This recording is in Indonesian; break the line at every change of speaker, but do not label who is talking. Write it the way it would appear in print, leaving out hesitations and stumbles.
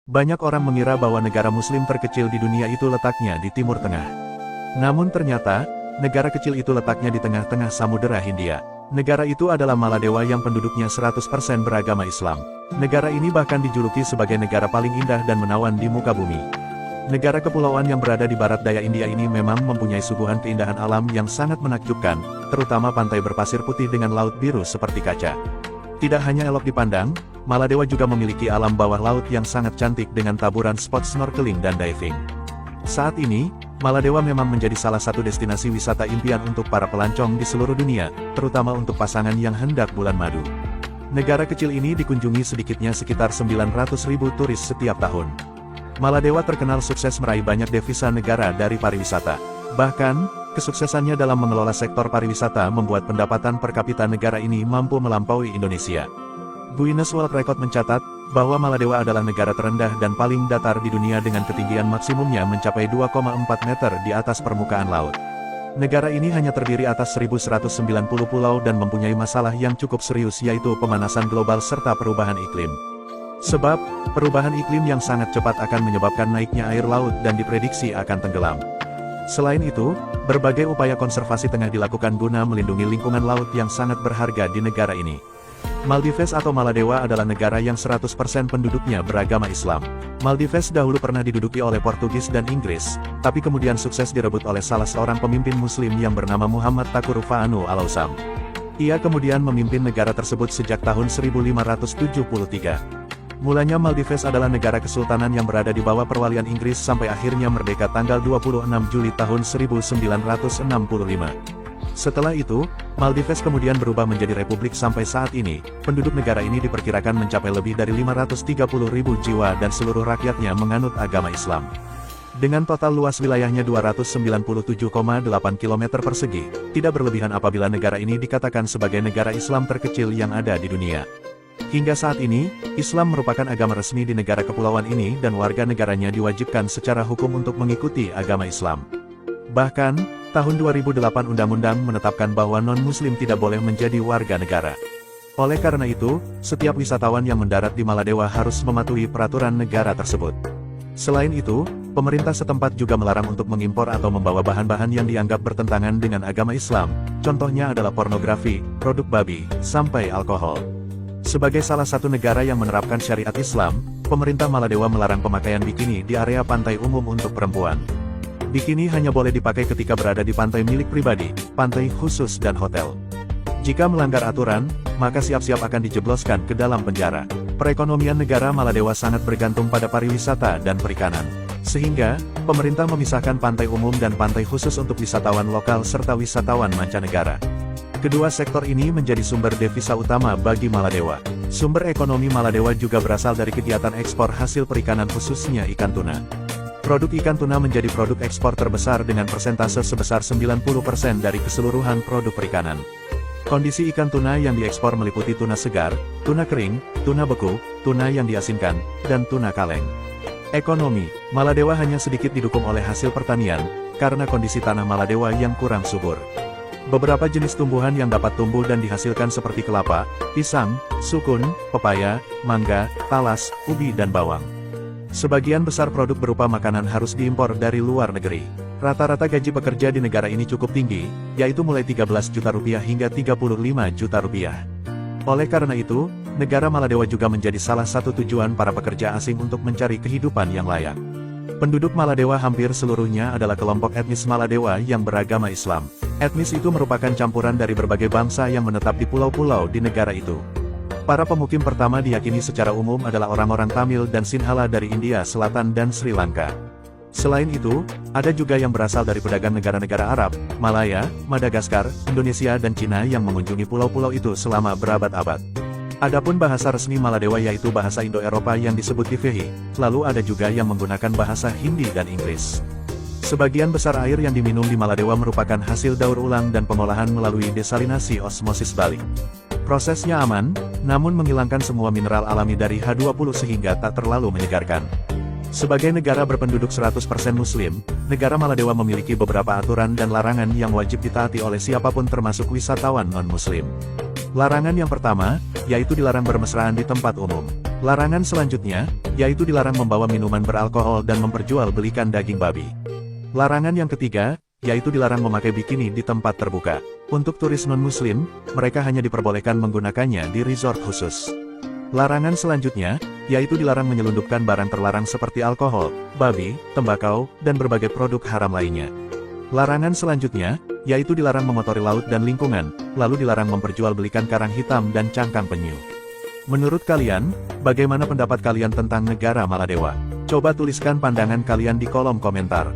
Banyak orang mengira bahwa negara muslim terkecil di dunia itu letaknya di Timur Tengah. Namun ternyata, negara kecil itu letaknya di tengah-tengah Samudera Hindia. Negara itu adalah Maladewa yang penduduknya 100% beragama Islam. Negara ini bahkan dijuluki sebagai negara paling indah dan menawan di muka bumi. Negara kepulauan yang berada di barat daya India ini memang mempunyai suguhan keindahan alam yang sangat menakjubkan, terutama pantai berpasir putih dengan laut biru seperti kaca. Tidak hanya elok dipandang, Maladewa juga memiliki alam bawah laut yang sangat cantik dengan taburan spot snorkeling dan diving. Saat ini, Maladewa memang menjadi salah satu destinasi wisata impian untuk para pelancong di seluruh dunia, terutama untuk pasangan yang hendak bulan madu. Negara kecil ini dikunjungi sedikitnya sekitar 900.000 turis setiap tahun. Maladewa terkenal sukses meraih banyak devisa negara dari pariwisata. Bahkan, kesuksesannya dalam mengelola sektor pariwisata membuat pendapatan per kapita negara ini mampu melampaui Indonesia. Guinness World Record mencatat bahwa Maladewa adalah negara terendah dan paling datar di dunia dengan ketinggian maksimumnya mencapai 2,4 meter di atas permukaan laut. Negara ini hanya terdiri atas 1.190 pulau dan mempunyai masalah yang cukup serius yaitu pemanasan global serta perubahan iklim. Sebab, perubahan iklim yang sangat cepat akan menyebabkan naiknya air laut dan diprediksi akan tenggelam. Selain itu, berbagai upaya konservasi tengah dilakukan guna melindungi lingkungan laut yang sangat berharga di negara ini. Maldives atau Maladewa adalah negara yang 100% penduduknya beragama Islam. Maldives dahulu pernah diduduki oleh Portugis dan Inggris, tapi kemudian sukses direbut oleh salah seorang pemimpin muslim yang bernama Muhammad Taqur Fa'anu Al-Awsam. Ia kemudian memimpin negara tersebut sejak tahun 1573. Mulanya Maldives adalah negara kesultanan yang berada di bawah perwalian Inggris sampai akhirnya merdeka tanggal 26 Juli tahun 1965. Setelah itu, Maldives kemudian berubah menjadi republik sampai saat ini. Penduduk negara ini diperkirakan mencapai lebih dari 530.000 jiwa dan seluruh rakyatnya menganut agama Islam. Dengan total luas wilayahnya 297,8 km persegi, tidak berlebihan apabila negara ini dikatakan sebagai negara Islam terkecil yang ada di dunia. Hingga saat ini, Islam merupakan agama resmi di negara kepulauan ini dan warga negaranya diwajibkan secara hukum untuk mengikuti agama Islam. Bahkan, tahun 2008 undang-undang menetapkan bahwa non-muslim tidak boleh menjadi warga negara. Oleh karena itu, setiap wisatawan yang mendarat di Maladewa harus mematuhi peraturan negara tersebut. Selain itu, pemerintah setempat juga melarang untuk mengimpor atau membawa bahan-bahan yang dianggap bertentangan dengan agama Islam. Contohnya adalah pornografi, produk babi, sampai alkohol. Sebagai salah satu negara yang menerapkan syariat Islam, pemerintah Maladewa melarang pemakaian bikini di area pantai umum untuk perempuan. Bikini hanya boleh dipakai ketika berada di pantai milik pribadi, pantai khusus dan hotel. Jika melanggar aturan, maka siap-siap akan dijebloskan ke dalam penjara. Perekonomian negara Maladewa sangat bergantung pada pariwisata dan perikanan. Sehingga, pemerintah memisahkan pantai umum dan pantai khusus untuk wisatawan lokal serta wisatawan mancanegara. Kedua sektor ini menjadi sumber devisa utama bagi Maladewa. Sumber ekonomi Maladewa juga berasal dari kegiatan ekspor hasil perikanan khususnya ikan tuna. Produk ikan tuna menjadi produk ekspor terbesar dengan persentase sebesar 90% dari keseluruhan produk perikanan. Kondisi ikan tuna yang diekspor meliputi tuna segar, tuna kering, tuna beku, tuna yang diasinkan, dan tuna kaleng. Ekonomi, Maladewa hanya sedikit didukung oleh hasil pertanian, karena kondisi tanah Maladewa yang kurang subur. Beberapa jenis tumbuhan yang dapat tumbuh dan dihasilkan seperti kelapa, pisang, sukun, pepaya, mangga, talas, ubi dan bawang. Sebagian besar produk berupa makanan harus diimpor dari luar negeri. Rata-rata gaji pekerja di negara ini cukup tinggi, yaitu mulai 13 juta rupiah hingga 35 juta rupiah. Oleh karena itu, negara Maladewa juga menjadi salah satu tujuan para pekerja asing untuk mencari kehidupan yang layak. Penduduk Maladewa hampir seluruhnya adalah kelompok etnis Maladewa yang beragama Islam. Etnis itu merupakan campuran dari berbagai bangsa yang menetap di pulau-pulau di negara itu. Para pemukim pertama diyakini secara umum adalah orang-orang Tamil dan Sinhala dari India Selatan dan Sri Lanka. Selain itu, ada juga yang berasal dari pedagang negara-negara Arab, Malaya, Madagaskar, Indonesia dan Cina yang mengunjungi pulau-pulau itu selama berabad-abad. Adapun bahasa resmi Maladewa yaitu bahasa Indo-Eropa yang disebut Tivehi, lalu ada juga yang menggunakan bahasa Hindi dan Inggris. Sebagian besar air yang diminum di Maladewa merupakan hasil daur ulang dan pengolahan melalui desalinasi osmosis balik. Prosesnya aman, namun menghilangkan semua mineral alami dari H20 sehingga tak terlalu menyegarkan. Sebagai negara berpenduduk 100% Muslim, negara Maladewa memiliki beberapa aturan dan larangan yang wajib ditaati oleh siapapun termasuk wisatawan non-Muslim. Larangan yang pertama, yaitu dilarang bermesraan di tempat umum. Larangan selanjutnya, yaitu dilarang membawa minuman beralkohol dan memperjualbelikan daging babi. Larangan yang ketiga, yaitu dilarang memakai bikini di tempat terbuka. Untuk turis non-muslim, mereka hanya diperbolehkan menggunakannya di resort khusus. Larangan selanjutnya, yaitu dilarang menyelundupkan barang terlarang seperti alkohol, babi, tembakau, dan berbagai produk haram lainnya. Larangan selanjutnya, yaitu dilarang memotori laut dan lingkungan, lalu dilarang memperjualbelikan karang hitam dan cangkang penyu. Menurut kalian, bagaimana pendapat kalian tentang negara Maladewa? Coba tuliskan pandangan kalian di kolom komentar.